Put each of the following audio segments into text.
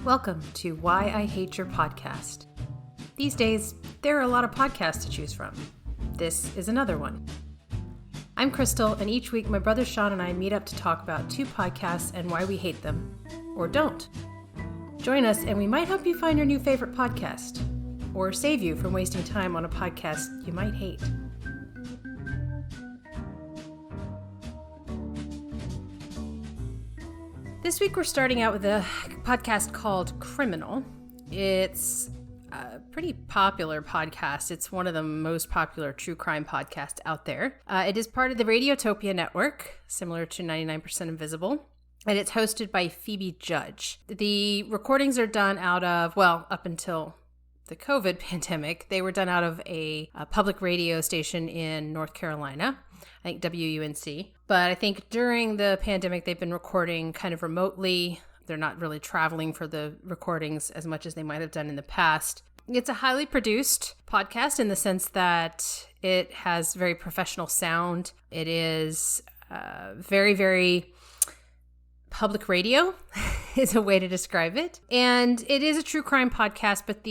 Welcome to Why I Hate Your Podcast. These days, there are a lot of podcasts to choose from. This is another one. I'm Crystal, and each week my brother Sean and I meet up to talk about two podcasts and why we hate them, or don't. Join us and we might help you find your new favorite podcast, or save you from wasting time on a podcast you might hate. This week we're starting out with a podcast called Criminal. It's a pretty popular podcast. It's one of the most popular true crime podcasts out there. It is part of the Radiotopia network, similar to 99% Invisible, and it's hosted by Phoebe Judge. The recordings are done out of, well, up until the COVID pandemic, they were done out of a public radio station in North Carolina, I think WUNC. But I think during the pandemic, they've been recording kind of remotely. They're not really traveling for the recordings as much as they might have done in the past. It's a highly produced podcast in the sense that it has very professional sound. It is very, very public radio is a way to describe it. And it is a true crime podcast, but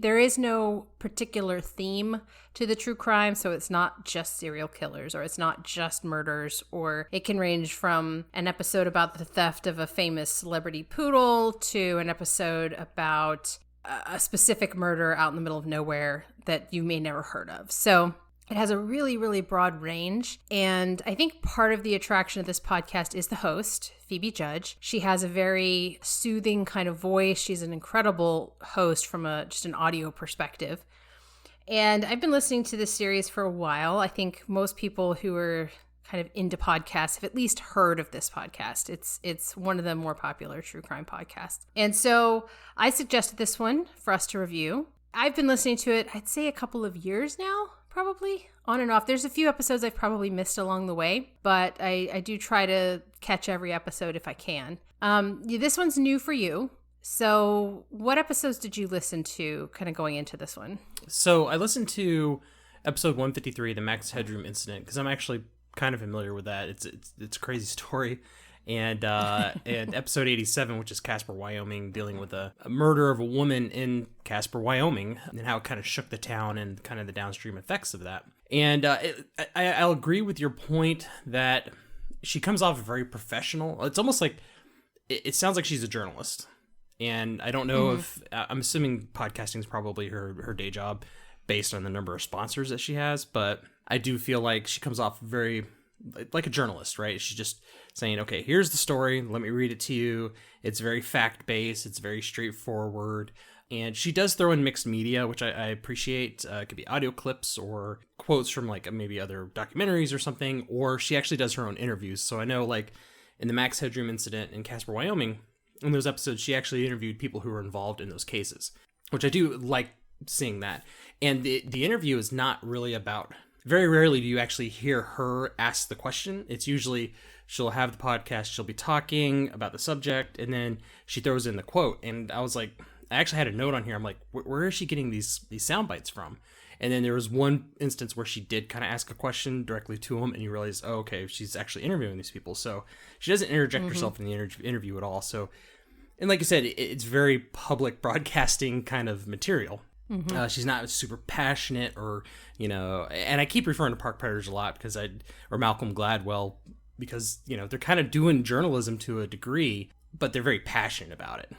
there is no particular theme to the true crime. So it's not just serial killers, or it's not just murders, or it can range from an episode about the theft of a famous celebrity poodle to an episode about a specific murder out in the middle of nowhere that you may never heard of. So it has a really, really broad range. And I think part of the attraction of this podcast is the host, Phoebe Judge. She has a very soothing kind of voice. She's an incredible host from just an audio perspective. And I've been listening to this series for a while. I think most people who are kind of into podcasts have at least heard of this podcast. It's one of the more popular true crime podcasts. And so I suggested this one for us to review. I've been listening to it, I'd say a couple of years now. Probably on and off. There's a few episodes I've probably missed along the way, but I do try to catch every episode if I can. This one's new for you. So what episodes did you listen to kind of going into this one? So I listened to episode 153, the Max Headroom incident, because I'm actually kind of familiar with that. It's a crazy story. And episode 87, which is Casper, Wyoming, dealing with a murder of a woman in Casper, Wyoming, and how it kind of shook the town and kind of the downstream effects of that. And I'll agree with your point that she comes off very professional. It's almost like, it sounds like she's a journalist. And I don't know if, I'm assuming podcasting is probably her day job based on the number of sponsors that she has, but I do feel like she comes off very like a journalist, right? She's just saying, okay, here's the story. Let me read it to you. It's very fact-based. It's very straightforward. And she does throw in mixed media, which I appreciate. It could be audio clips or quotes from like maybe other documentaries or something, or she actually does her own interviews. So I know like in the Max Headroom incident in Casper, Wyoming, in those episodes, she actually interviewed people who were involved in those cases, which I do like seeing that. And the interview is not really about... Very rarely do you actually hear her ask the question. It's usually she'll have the podcast, she'll be talking about the subject, and then she throws in the quote. And I was like, I actually had a note on here. I'm like, where is she getting these sound bites from? And then there was one instance where she did kind of ask a question directly to him, and you realize, oh, okay, she's actually interviewing these people. So she doesn't interject herself in the interview at all. So, and like I said, it's very public broadcasting kind of material. She's not super passionate or, and I keep referring to Park Predators a lot or Malcolm Gladwell, because, they're kind of doing journalism to a degree, but they're very passionate about it.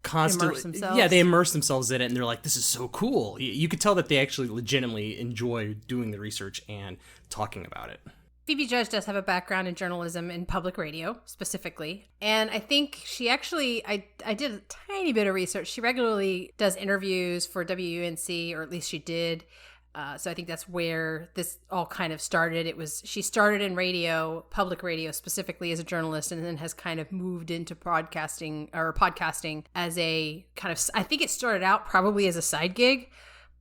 Constantly. Yeah, they immerse themselves in it and they're like, this is so cool. You could tell that they actually legitimately enjoy doing the research and talking about it. Phoebe Judge does have a background in journalism and public radio, specifically. And I think she actually, I did a tiny bit of research. She regularly does interviews for WUNC, or at least she did. So I think that's where this all kind of started. She started in radio, public radio specifically as a journalist, and then has kind of moved into podcasting as a kind of, I think it started out probably as a side gig,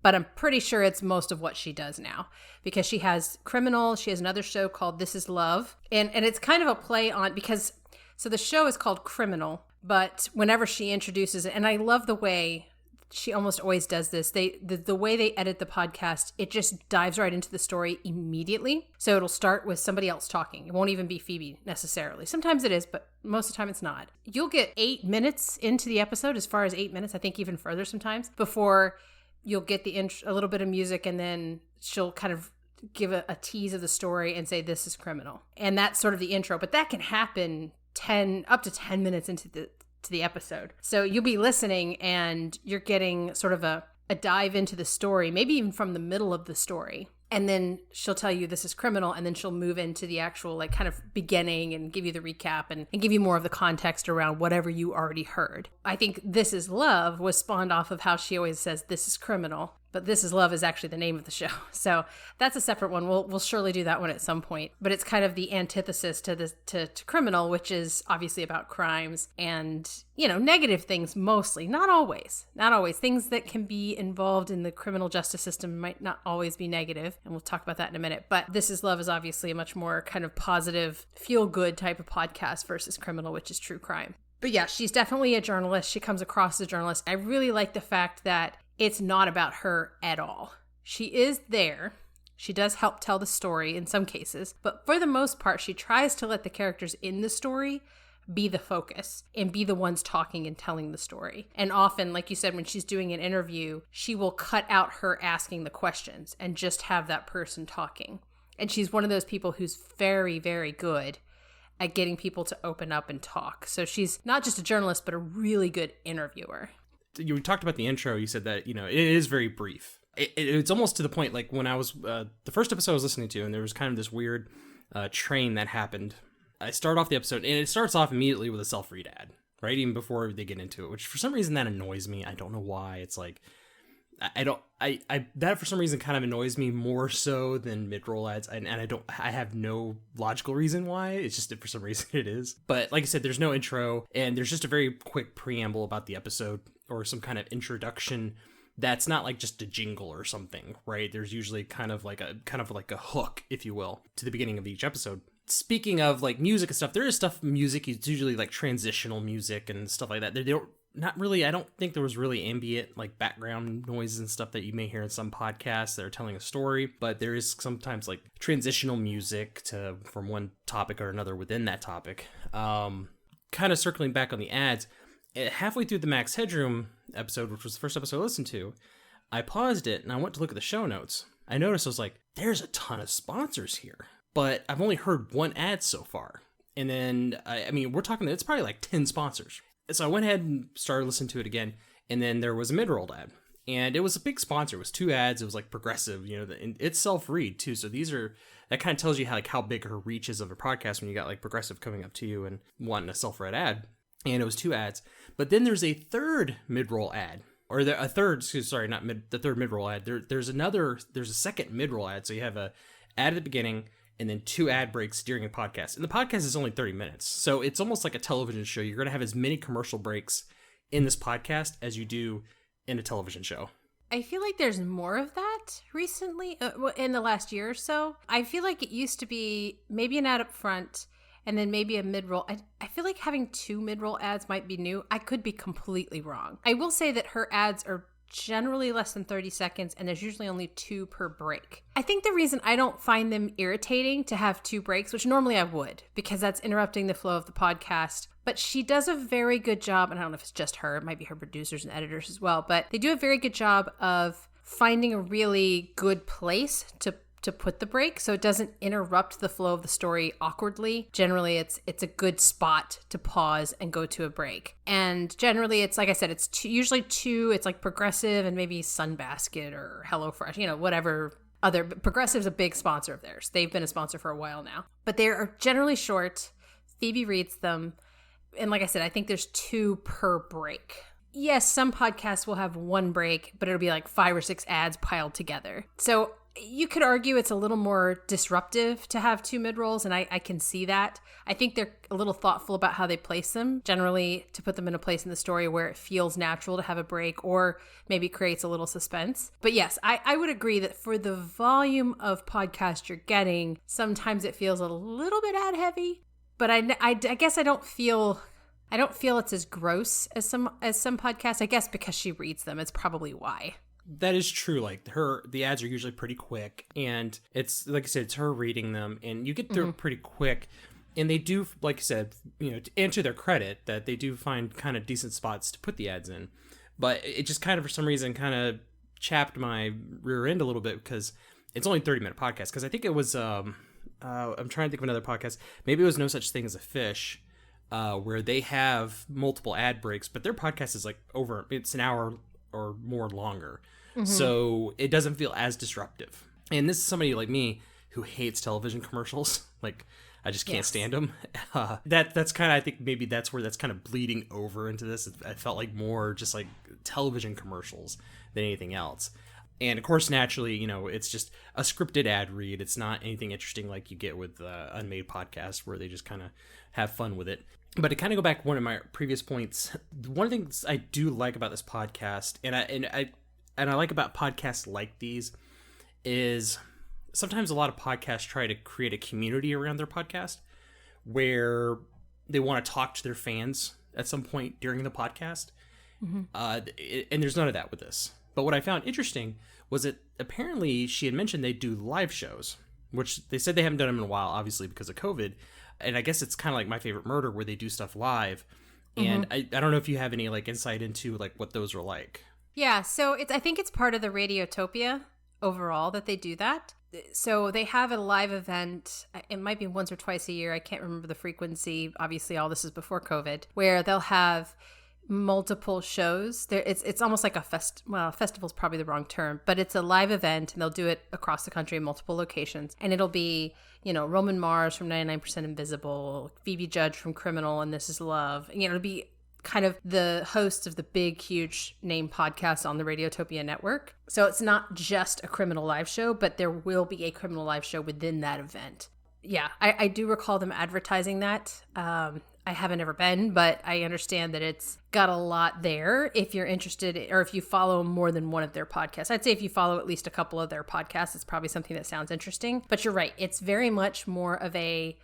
but I'm pretty sure it's most of what she does now, because she has Criminal. She has another show called This Is Love. And it's kind of a play on, so the show is called Criminal, but whenever she introduces it, and I love the way she almost always does this. The way they edit the podcast, it just dives right into the story immediately. So it'll start with somebody else talking. It won't even be Phoebe necessarily. Sometimes it is, but most of the time it's not. You'll get 8 minutes into the episode, as far as 8 minutes, I think even further sometimes, before you'll get a little bit of music, and then she'll kind of give a tease of the story and say, this is criminal. And that's sort of the intro, but that can happen up to 10 minutes into the episode. So you'll be listening and you're getting sort of a dive into the story, maybe even from the middle of the story. And then she'll tell you this is criminal, and then she'll move into the actual like kind of beginning and give you the recap and give you more of the context around whatever you already heard. I think This Is Love was spawned off of how she always says this is criminal, but This Is Love is actually the name of the show. So that's a separate one. We'll surely do that one at some point. But it's kind of the antithesis to Criminal, which is obviously about crimes and, negative things mostly. Not always. Things that can be involved in the criminal justice system might not always be negative. And we'll talk about that in a minute. But This Is Love is obviously a much more kind of positive, feel-good type of podcast versus Criminal, which is true crime. But yeah, she's definitely a journalist. She comes across as a journalist. I really like the fact that it's not about her at all. She is there. She does help tell the story in some cases, but for the most part, she tries to let the characters in the story be the focus and be the ones talking and telling the story. And often, like you said, when she's doing an interview, she will cut out her asking the questions and just have that person talking. And she's one of those people who's very, very good at getting people to open up and talk. So she's not just a journalist, but a really good interviewer. You talked about the intro. You said that, it is very brief. It's almost to the point, like when I was, the first episode I was listening to, and there was kind of this weird train that happened. I start off the episode, and it starts off immediately with a self-read ad, right? Even before they get into it, which for some reason that annoys me. I don't know why. It's like, that for some reason kind of annoys me more so than mid-roll ads, and I have no logical reason why. It's just that for some reason it is. But like I said, there's no intro, and there's just a very quick preamble about the episode, or some kind of introduction that's not like just a jingle or something, right? There's usually kind of like a hook, if you will, to the beginning of each episode. Speaking of like music and stuff, there is music, it's usually like transitional music and stuff like that. They don't, not really, I don't think there was really ambient like background noises and stuff that you may hear in some podcasts that are telling a story, but there is sometimes like transitional music from one topic or another within that topic. Kind of circling back on the ads, halfway through the Max Headroom episode, which was the first episode I listened to, I paused it and I went to look at the show notes. I noticed I was like, there's a ton of sponsors here, but I've only heard one ad so far. And then, I mean, we're talking, it's probably like 10 sponsors. So I went ahead and started listening to it again. And then there was a mid-rolled ad. And it was a big sponsor. It was 2 ads. It was like Progressive, and it's self-read too. So that kind of tells you how big her reach is of a podcast when you got like Progressive coming up to you and wanting a self-read ad. And it was 2 ads. But then there's a third mid-roll ad. Or the third mid-roll ad. There's a second mid-roll ad. So you have a ad at the beginning and then 2 ad breaks during a podcast. And the podcast is only 30 minutes. So it's almost like a television show. You're going to have as many commercial breaks in this podcast as you do in a television show. I feel like there's more of that recently, in the last year or so. I feel like it used to be maybe an ad up front and then maybe a mid-roll. I feel like having 2 mid-roll ads might be new. I could be completely wrong. I will say that her ads are generally less than 30 seconds, and there's usually only 2 per break. I think the reason I don't find them irritating to have 2 breaks, which normally I would, because that's interrupting the flow of the podcast, but she does a very good job, and I don't know if it's just her, it might be her producers and editors as well, but they do a very good job of finding a really good place to put the break so it doesn't interrupt the flow of the story awkwardly. Generally, it's a good spot to pause and go to a break. And generally, it's like I said, it's usually 2. It's like Progressive and maybe Sunbasket or HelloFresh, whatever. Progressive's a big sponsor of theirs. They've been a sponsor for a while now. But they are generally short. Phoebe reads them. And like I said, I think there's 2 per break. Yes, some podcasts will have 1 break, but it'll be like 5 or 6 ads piled together. So you could argue it's a little more disruptive to have 2 mid-rolls, and I can see that. I think they're a little thoughtful about how they place them, generally to put them in a place in the story where it feels natural to have a break or maybe creates a little suspense. But yes, I would agree that for the volume of podcast you're getting, sometimes it feels a little bit ad heavy, but I guess I don't feel I don't feel it's as gross as some podcasts. I guess because she reads them, it's probably why. That is true. Like the ads are usually pretty quick, and it's like I said, it's her reading them, and you get through it pretty quick. And they do, like I said, and to their credit, that they do find kind of decent spots to put the ads in. But it just kind of, for some reason, kind of chapped my rear end a little bit because it's only a 30-minute podcast. Because I think it was, I'm trying to think of another podcast. Maybe it was No Such Thing as a Fish, where they have multiple ad breaks, but their podcast is like it's an hour or more longer. So it doesn't feel as disruptive. And this is somebody like me who hates television commercials. Like, I just can't stand them. That's kind of, I think maybe that's where that's kind of bleeding over into this. I felt like more just like television commercials than anything else. And of course, naturally, it's just a scripted ad read. It's not anything interesting like you get with unmade podcasts where they just kind of have fun with it. But to kind of go back one of my previous points, one of the things I do like about this podcast, and I like about podcasts like these, is sometimes a lot of podcasts try to create a community around their podcast where they want to talk to their fans at some point during the podcast. And there's none of that with this. But what I found interesting was that apparently she had mentioned they do live shows, which they said they haven't done them in a while, obviously because of COVID. And I guess it's kind of like My Favorite Murder where they do stuff live. And I don't know if you have any like insight into like what those are like. Yeah, so I think it's part of the Radiotopia overall that they do that. So they have a live event. It might be once or twice a year. I can't remember the frequency. Obviously, all this is before COVID, where they'll have multiple shows. It's almost like a festival is probably the wrong term, but it's a live event, and they'll do it across the country in multiple locations. And it'll be, Roman Mars from 99% Invisible, Phoebe Judge from Criminal and This Is Love. It'll be kind of the hosts of the big, huge name podcasts on the Radiotopia network. So it's not just a criminal live show, but there will be a criminal live show within that event. Yeah, I do recall them advertising that. I haven't ever been, but I understand that it's got a lot there if you're interested, or if you follow more than one of their podcasts. I'd say if you follow at least a couple of their podcasts, it's probably something that sounds interesting. But you're right, it's very much more of I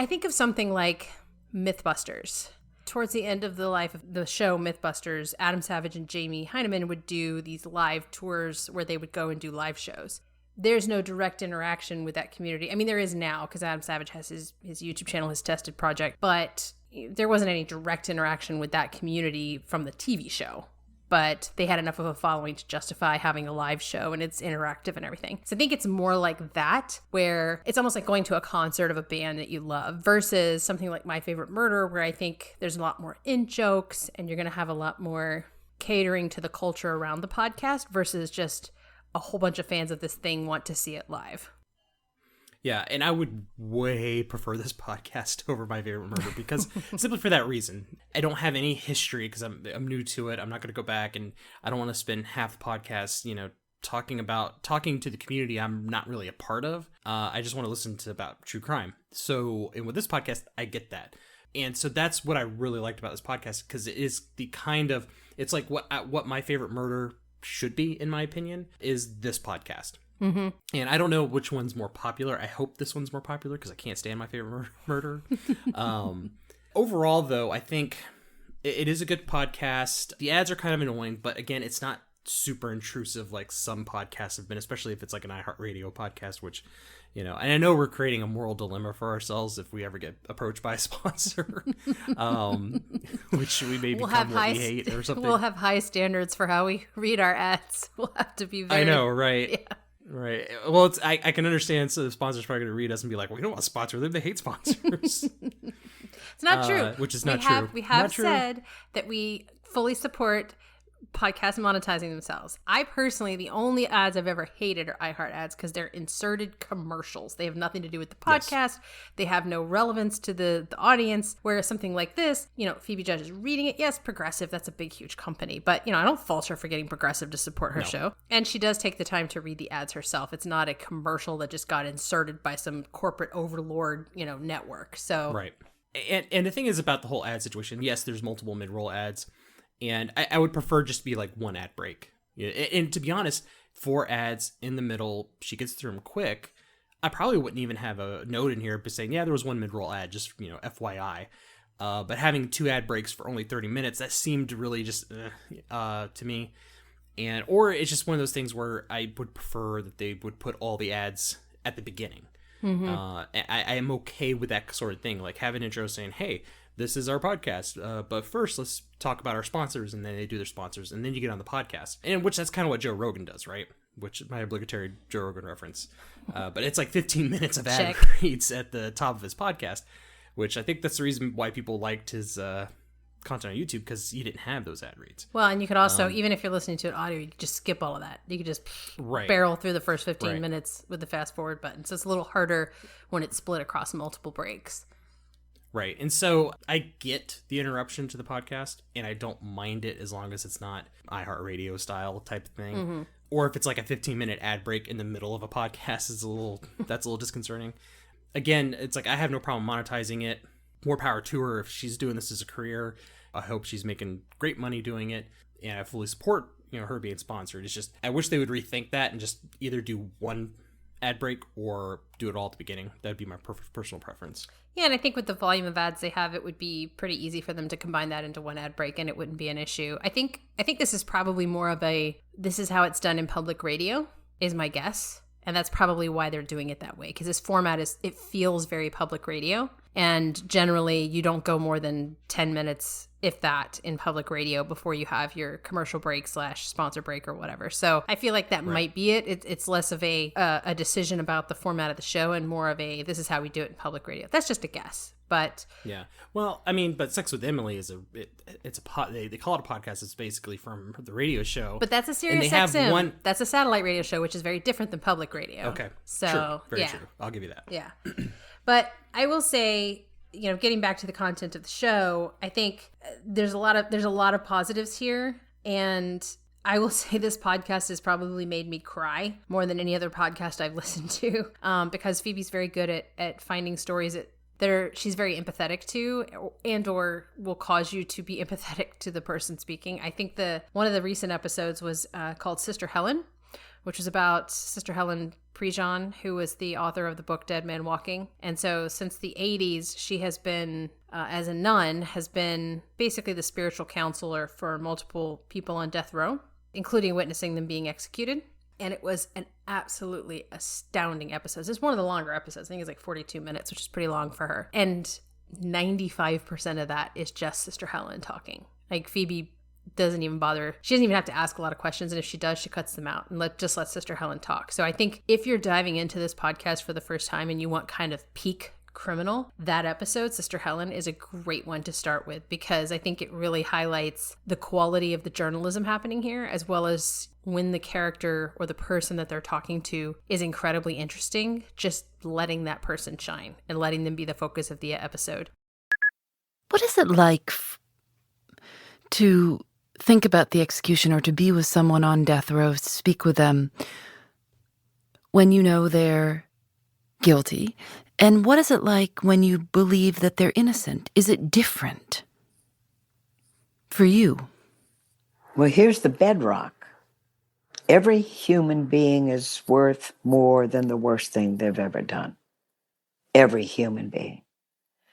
think of something like Mythbusters. Towards the end of the life of the show Mythbusters, Adam Savage and Jamie Heineman would do these live tours where they would go and do live shows. There's no direct interaction with that community. I mean, there is now because Adam Savage has his YouTube channel, his Tested Project, but there wasn't any direct interaction with that community from the TV show. But they had enough of a following to justify having a live show, and it's interactive and everything. So I think it's more like that, where it's almost like going to a concert of a band that you love versus something like My Favorite Murder, where I think there's a lot more in-jokes and you're going to have a lot more catering to the culture around the podcast versus just a whole bunch of fans of this thing want to see it live. Yeah, and I would way prefer this podcast over My Favorite Murder because simply for that reason. I don't have any history because I'm new to it. I'm not going to go back, and I don't want to spend half the podcast, talking to the community I'm not really a part of. I just want to listen to about true crime. So, and with this podcast, I get that. And so that's what I really liked about this podcast because it is it's like what My Favorite Murder should be, in my opinion, is this podcast. And I don't know which one's more popular. I hope this one's more popular because I can't stand My Favorite Murder. Overall, though, I think it is a good podcast. The ads are kind of annoying, but again, it's not super intrusive like some podcasts have been, especially if it's like an iHeartRadio podcast, which, and I know we're creating a moral dilemma for ourselves if we ever get approached by a sponsor, which we may become what we hate or something. We'll have high standards for how we read our ads. We'll have to be very... I know, right? Yeah. Right. Well, I can understand. So the sponsor's probably going to read us and be like, "Well, we don't want to sponsor them. They hate sponsors." It's not true. Which is not true. We have said that we fully support podcasts monetizing themselves. I personally, the only ads I've ever hated are iHeart ads because they're inserted commercials. They have nothing to do with the podcast. Yes. They have no relevance to the audience. Whereas something like this, Phoebe Judge is reading it. Yes, Progressive, that's a big, huge company. But, I don't fault her for getting Progressive to support her show. And she does take the time to read the ads herself. It's not a commercial that just got inserted by some corporate overlord, network. So right. And the thing is about the whole ad situation, yes, there's multiple mid-roll ads. And I would prefer just to be like one ad break. And to be honest, 4 ads in the middle, she gets through them quick. I probably wouldn't even have a note in here saying, yeah, there was one mid-roll ad, just, FYI. But having 2 ad breaks for only 30 minutes, that seemed really just to me. Or it's just one of those things where I would prefer that they would put all the ads at the beginning. I am okay with that sort of thing. Like, have an intro saying, hey, this is our podcast. But first, let's talk about our sponsors. And then they do their sponsors. And then you get on the podcast. And which that's kind of what Joe Rogan does, right? Which is my obligatory Joe Rogan reference. But it's like 15 minutes of ad reads at the top of his podcast, which I think that's the reason why people liked his content on YouTube, because he didn't have those ad reads. Well, and you could also, even if you're listening to it audio, you could just skip all of that. You could just barrel through the first 15 minutes with the fast forward button. So it's a little harder when it's split across multiple breaks. Right. And so I get the interruption to the podcast, and I don't mind it as long as it's not iHeartRadio style type of thing. Or if it's like a 15-minute ad break in the middle of a podcast, that's a little disconcerting. Again, it's like I have no problem monetizing it. More power to her if she's doing this as a career. I hope she's making great money doing it, and I fully support her being sponsored. It's just I wish they would rethink that and just either do one ad break or do it all at the beginning. That would be my personal preference. Yeah, and I think with the volume of ads they have, it would be pretty easy for them to combine that into one ad break, and it wouldn't be an issue. I think this is probably more of this is how it's done in public radio, is my guess. And that's probably why they're doing it that way, because this format it feels very public radio. And generally, you don't go more than 10 minutes, if that, in public radio before you have your commercial break / sponsor break or whatever. So I feel like that might be it. It's less of a decision about the format of the show and more of this is how we do it in public radio. That's just a guess. But yeah, well, I mean, but Sex with Emily is it's a they call it a podcast. It's basically from the radio show. But that's a Sirius XM. That's a satellite radio show, which is very different than public radio. Okay, so true. Very true. I'll give you that. Yeah, but I will say, getting back to the content of the show, I think there's a lot of positives here, and I will say this podcast has probably made me cry more than any other podcast I've listened to, because Phoebe's very good at finding stories that she's very empathetic to, and or will cause you to be empathetic to the person speaking. I think one of the recent episodes was called Sister Helen, which was about Sister Helen Prejean, who was the author of the book Dead Man Walking. And so since the 80s, she has been, as a nun, has been basically the spiritual counselor for multiple people on death row, including witnessing them being executed. And it was an absolutely astounding episode. It's one of the longer episodes. I think it's like 42 minutes, which is pretty long for her. And 95% of that is just Sister Helen talking. Like, Phoebe doesn't even bother. She doesn't even have to ask a lot of questions. And if she does, she cuts them out and let Sister Helen talk. So I think if you're diving into this podcast for the first time and you want kind of peak criminal, that episode, Sister Helen, is a great one to start with, because I think it really highlights the quality of the journalism happening here, as well as when the character or the person that they're talking to is incredibly interesting, just letting that person shine and letting them be the focus of the episode. What is it like to think about the execution or to be with someone on death row, speak with them when you know they're guilty? And what is it like when you believe that they're innocent? Is it different for you? Well, here's the bedrock. Every human being is worth more than the worst thing they've ever done. Every human being.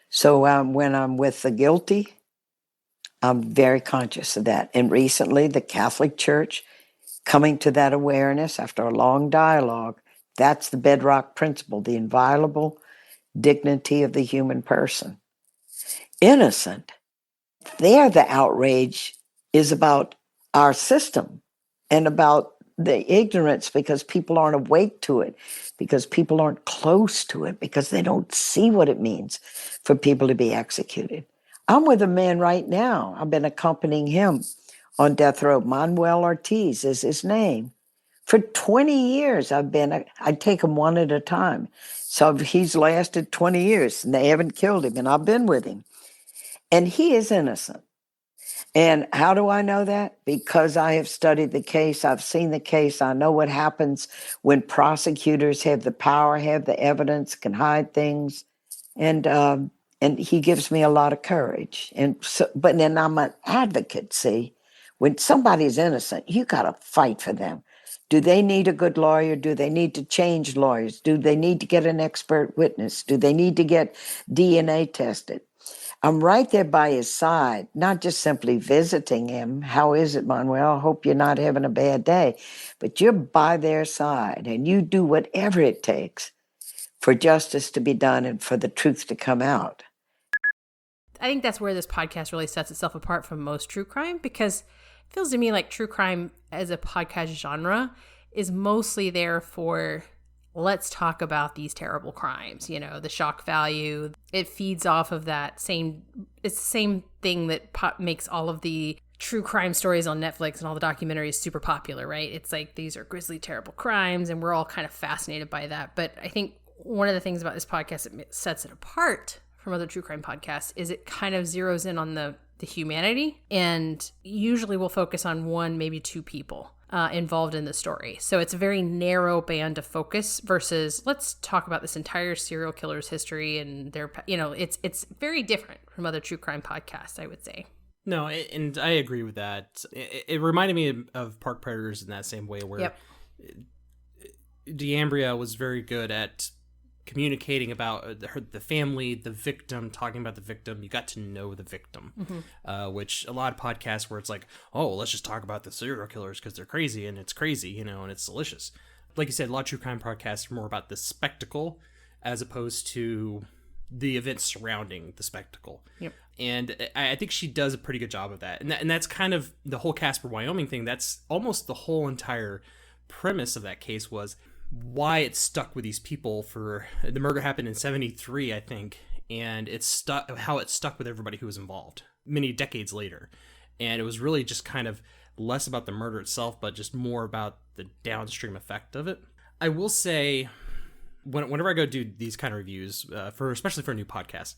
So when I'm with the guilty, I'm very conscious of that. And recently, the Catholic Church, coming to that awareness after a long dialogue, that's the bedrock principle, the inviolable dignity of the human person. Innocent, there the outrage is about our system and about the ignorance, because people aren't awake to it, because people aren't close to it, because they don't see what it means for people to be executed. I'm with a man right now. I've been accompanying him on death row. Manuel Ortiz is his name. For 20 years, I take him one at a time. So he's lasted 20 years, and they haven't killed him, and I've been with him. And he is innocent. And how do I know that? Because I have studied the case. I've seen the case. I know what happens when prosecutors have the power, have the evidence, can hide things. And he gives me a lot of courage. But then I'm an advocate, see? When somebody's innocent, you got to fight for them. Do they need a good lawyer? Do they need to change lawyers? Do they need to get an expert witness? Do they need to get DNA tested? I'm right there by his side, not just simply visiting him. How is it, Manuel? Hope you're not having a bad day. But you're by their side, and you do whatever it takes for justice to be done and for the truth to come out. I think that's where this podcast really sets itself apart from most true crime, because it feels to me like true crime as a podcast genre is mostly there for, let's talk about these terrible crimes, you know, the shock value. It feeds off of that it's the same thing that makes all of the true crime stories on Netflix and all the documentaries super popular, right? It's like, these are grisly, terrible crimes, and we're all kind of fascinated by that. But I think one of the things about this podcast that sets it apart from other true crime podcasts is it kind of zeroes in on the humanity, and usually we'll focus on one, maybe two people involved in the story. So it's a very narrow band of focus versus let's talk about this entire serial killer's history and their, you know, it's very different from other true crime podcasts, I would say. No, and I agree with that. It reminded me of Park Predators in that same way, where D'Ambria was very good at communicating about the family, the victim, talking about the victim. You got to know the victim, which a lot of podcasts where it's like, oh, let's just talk about the serial killers because they're crazy, and it's crazy, you know, and it's delicious. Like you said, a lot of true crime podcasts are more about the spectacle as opposed to the events surrounding the spectacle. Yep. And I think she does a pretty good job of that. And that's kind of the whole Casper, Wyoming thing. That's almost the whole entire premise of that case was why it stuck with these people. For the murder happened in 1973, I think, and how it stuck with everybody who was involved many decades later. And it was really just kind of less about the murder itself, but just more about the downstream effect of it. I will say, whenever I go do these kind of reviews, especially for a new podcast,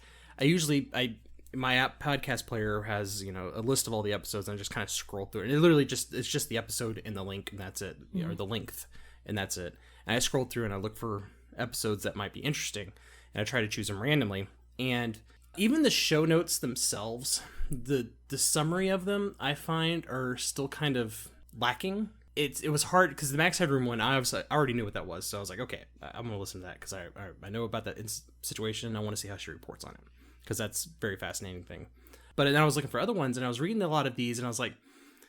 my app podcast player has, you know, a list of all the episodes, and I just kind of scroll through it. And it literally it's just the episode and the link, and that's it, or the length, and that's it. And I scroll through and I look for episodes that might be interesting, and I try to choose them randomly. And even the show notes themselves, the summary of them, I find are still kind of lacking. It was hard because the Max Headroom one, I already knew what that was, so I was like, okay, I'm gonna listen to that because I know about that situation. I want to see how she reports on it because that's a very fascinating thing. But then I was looking for other ones, and I was reading a lot of these, and I was like,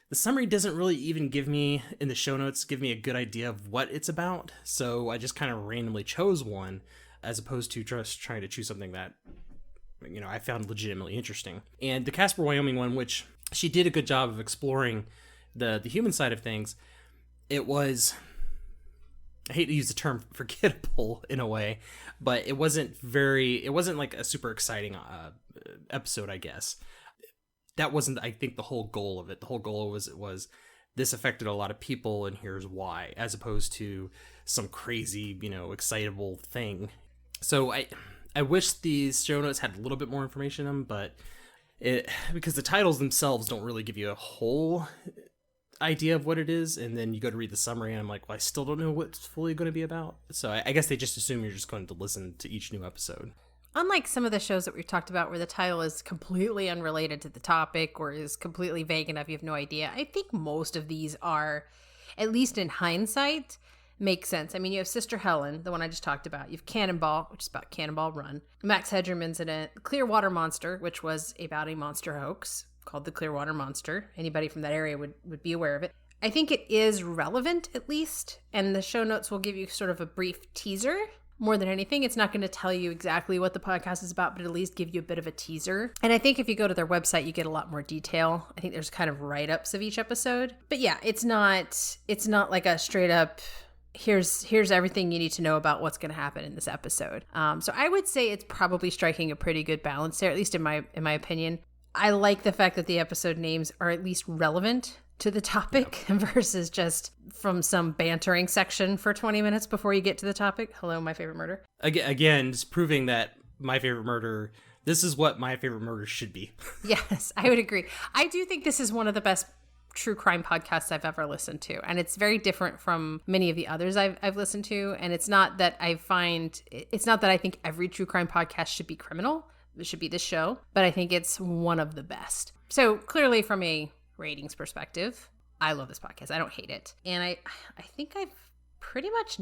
the summary doesn't really even give me a good idea of what it's about. So I just kind of randomly chose one as opposed to just trying to choose something that, you know, I found legitimately interesting. And the Casper, Wyoming one, which she did a good job of exploring the human side of things, it was, I hate to use the term forgettable in a way, but it wasn't like a super exciting episode, I guess. That wasn't, I think, the whole goal of it. The whole goal was this affected a lot of people, and here's why, as opposed to some crazy, you know, excitable thing. So I wish these show notes had a little bit more information in them, but because the titles themselves don't really give you a whole idea of what it is, and then you go to read the summary, and I'm like, well, I still don't know what it's fully going to be about. So I guess they just assume you're just going to listen to each new episode. Unlike some of the shows that we've talked about where the title is completely unrelated to the topic or is completely vague enough you have no idea, I think most of these are, at least in hindsight, make sense. I mean, you have Sister Helen, the one I just talked about. You have Cannonball, which is about Cannonball Run. Max Headroom Incident. Clearwater Monster, which was about a monster hoax called the Clearwater Monster. Anybody from that area would be aware of it. I think it is relevant, at least, and the show notes will give you sort of a brief teaser. More than anything, it's not going to tell you exactly what the podcast is about, but at least give you a bit of a teaser. And I think if you go to their website, you get a lot more detail. I think there's kind of write-ups of each episode. But yeah, it's not like a straight up, here's everything you need to know about what's going to happen in this episode. So I would say it's probably striking a pretty good balance there, at least in my opinion. I like the fact that the episode names are at least relevant to the topic versus just from some bantering section for 20 minutes before you get to the topic. Hello, My Favorite Murder. Again, just proving that My Favorite Murder, this is what My Favorite Murder should be. Yes, I would agree. I do think this is one of the best true crime podcasts I've ever listened to. And it's very different from many of the others I've listened to. And it's not that I think every true crime podcast should be criminal. It should be this show. But I think it's one of the best. So clearly from a ratings perspective, I love this podcast. I don't hate it. And I think I've pretty much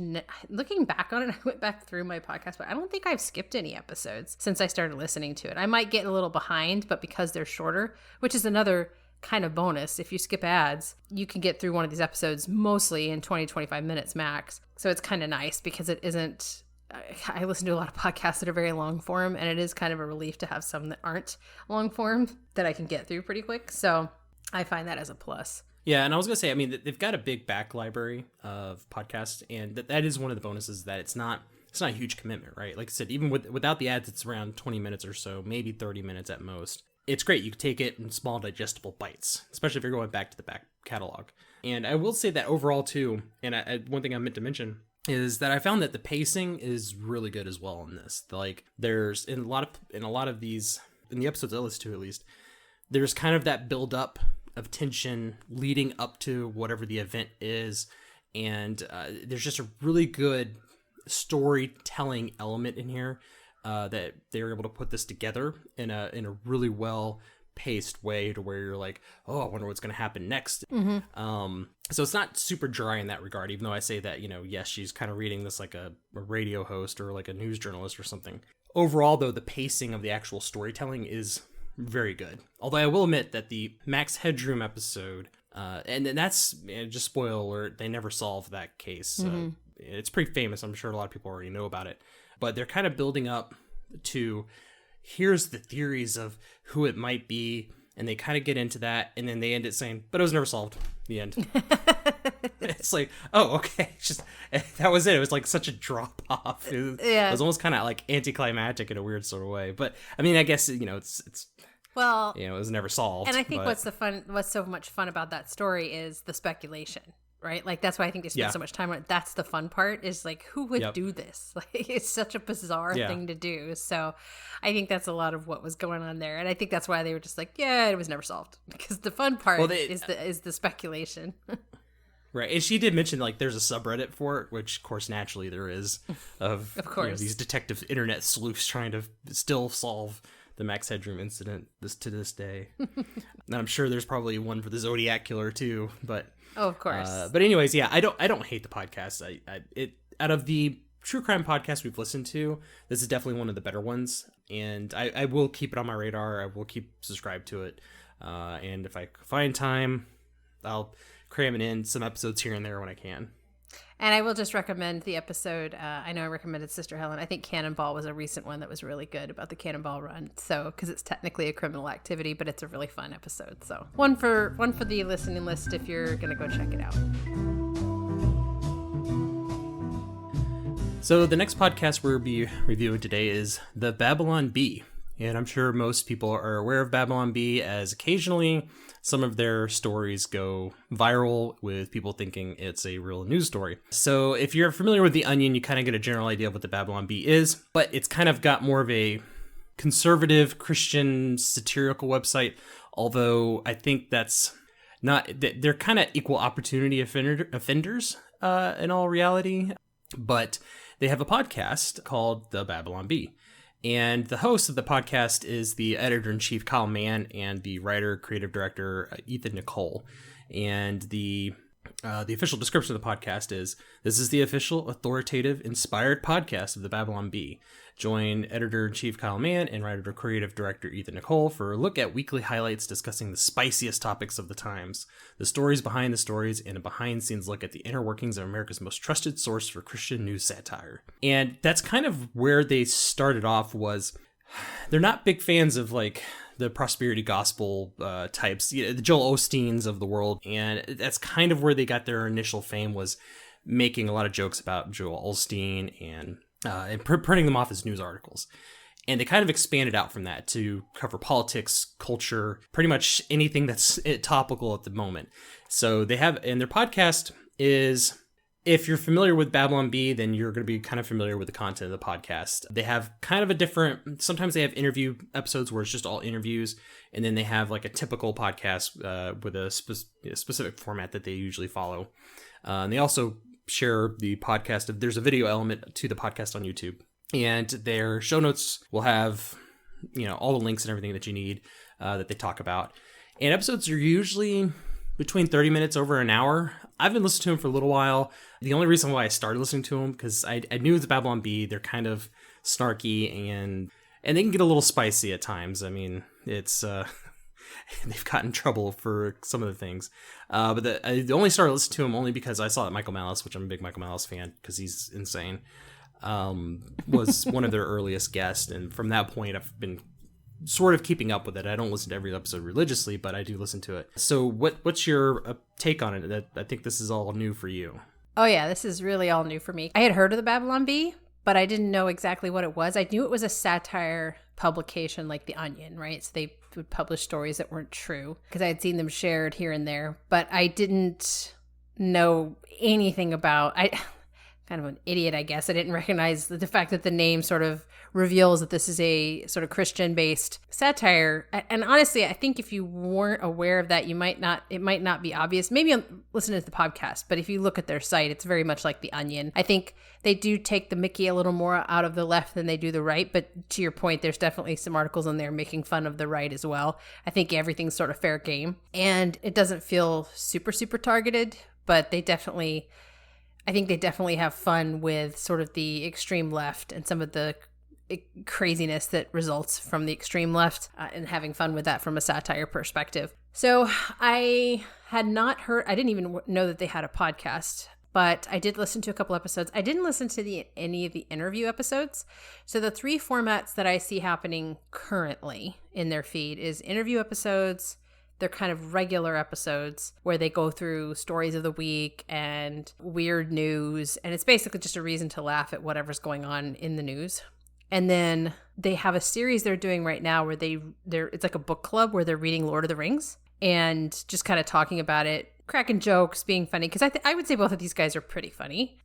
looking back on it, I went back through my podcast, but I don't think I've skipped any episodes since I started listening to it. I might get a little behind, but because they're shorter, which is another kind of bonus, if you skip ads, you can get through one of these episodes mostly in 20-25 minutes max. So it's kind of nice because it isn't, I listen to a lot of podcasts that are very long form, and it is kind of a relief to have some that aren't long form that I can get through pretty quick. So I find that as a plus. Yeah, and I was going to say, I mean, they've got a big back library of podcasts, and that is one of the bonuses, that it's not a huge commitment, right? Like I said, even without the ads, it's around 20 minutes or so, maybe 30 minutes at most. It's great. You can take it in small digestible bites, especially if you're going back to the back catalog. And I will say that overall too, and one thing I meant to mention is that I found that the pacing is really good as well in this. Like, there's in a lot of these, in the episodes I listen to at least, there's kind of that build up of tension leading up to whatever the event is, and there's just a really good storytelling element in here that they were able to put this together in a really well paced way to where you're like, oh, I wonder what's going to happen next. So it's not super dry in that regard, even though I say that, yes, she's kind of reading this like a radio host or like a news journalist or something. Overall, though, the pacing of the actual storytelling is very good. Although I will admit that the Max Headroom episode, and then that's, just spoiler alert, they never solved that case. It's pretty famous. I'm sure a lot of people already know about it. But they're kind of building up to, here's the theories of who it might be, and they kind of get into that, and then they end it saying, but it was never solved. The end. It's like, oh, okay. That was it. It was like such a drop off. It was almost kind of like anticlimactic in a weird sort of way. But I mean, I guess, it's well, it was never solved. And I think what's so much fun about that story is the speculation, right? Like, that's why I think they spend so much time on it. That's the fun part, is like, who would do this? Like, it's such a bizarre thing to do. So I think that's a lot of what was going on there. And I think that's why they were just like, yeah, it was never solved, because the fun part is the speculation. Right. And she did mention, like, there's a subreddit for it, which, of course, naturally there is, of course, these detective internet sleuths trying to still solve the Max Headroom incident to this day. And I'm sure there's probably one for the Zodiac Killer too, but of course. But anyways, yeah, I don't hate the podcast. It out of the true crime podcasts we've listened to, this is definitely one of the better ones, and I will keep it on my radar. I will keep subscribed to it, and if I find time, I'll cram it in some episodes here and there when I can. And I will just recommend the episode. I know I recommended Sister Helen. I think Cannonball was a recent one that was really good, about the Cannonball Run. So, because it's technically a criminal activity, but it's a really fun episode. So, one for the listening list if you're gonna go check it out. So the next podcast we'll be reviewing today is The Babylon Bee. And I'm sure most people are aware of Babylon Bee, as occasionally some of their stories go viral with people thinking it's a real news story. So if you're familiar with The Onion, you kind of get a general idea of what the Babylon Bee is, but it's kind of got more of a conservative Christian satirical website, although I think that's not, they're kind of equal opportunity offenders in all reality, but they have a podcast called The Babylon Bee. And the host of the podcast is the editor-in-chief, Kyle Mann, and the writer, creative director, Ethan Noelle. And the official description of the podcast is, this is the official, authoritative, inspired podcast of the Babylon Bee. Join editor-in-chief Kyle Mann and writer-creative director Ethan Noelle for a look at weekly highlights discussing the spiciest topics of the times, the stories behind the stories, and a behind-the-scenes look at the inner workings of America's most trusted source for Christian news satire. And that's kind of where they started off, was they're not big fans of, like, the prosperity gospel types, the Joel Osteens of the world, and that's kind of where they got their initial fame, was making a lot of jokes about Joel Osteen and printing them off as news articles. And they kind of expanded out from that to cover politics, culture, pretty much anything that's topical at the moment. So they have, and their podcast is, if you're familiar with Babylon Bee, then you're going to be kind of familiar with the content of the podcast. They have kind of a different, sometimes they have interview episodes where it's just all interviews, and then they have like a typical podcast with a specific format that they usually follow. And they also share the podcast, there's a video element to the podcast on YouTube, and their show notes will have, all the links and everything that you need that they talk about. And episodes are usually between 30 minutes over an hour. I've been listening to him for a little while. The only reason why I started listening to him, because I knew the Babylon Bee, they're kind of snarky and they can get a little spicy at times. I mean, it's they've gotten in trouble for some of the things. But I only started listening to him only because I saw that Michael Malice, which I'm a big Michael Malice fan because he's insane, was one of their earliest guests. And from that point, I've been sort of keeping up with it. I don't listen to every episode religiously, but I do listen to it. So what's your take on it? I think this is all new for you. Oh yeah, this is really all new for me. I had heard of the Babylon Bee, but I didn't know exactly what it was. I knew it was a satire publication like The Onion, right? So they would publish stories that weren't true because I had seen them shared here and there, but I didn't know anything about, kind of an idiot, I guess. I didn't recognize the fact that the name sort of reveals that this is a sort of Christian-based satire. And honestly, I think if you weren't aware of that, it might not be obvious. Maybe listen to the podcast, but if you look at their site, it's very much like The Onion. I think they do take the Mickey a little more out of the left than they do the right, but to your point, there's definitely some articles in there making fun of the right as well. I think everything's sort of fair game, and it doesn't feel super, super targeted, but I think they definitely have fun with sort of the extreme left and some of the craziness that results from the extreme left and having fun with that from a satire perspective. So I didn't even know that they had a podcast, but I did listen to a couple episodes. I didn't listen to any of the interview episodes. So the 3 formats that I see happening currently in their feed is interview episodes. They're kind of regular episodes where they go through stories of the week and weird news. And it's basically just a reason to laugh at whatever's going on in the news. And then they have a series they're doing right now where it's like a book club where they're reading Lord of the Rings and just kind of talking about it, cracking jokes, being funny. Because I would say both of these guys are pretty funny.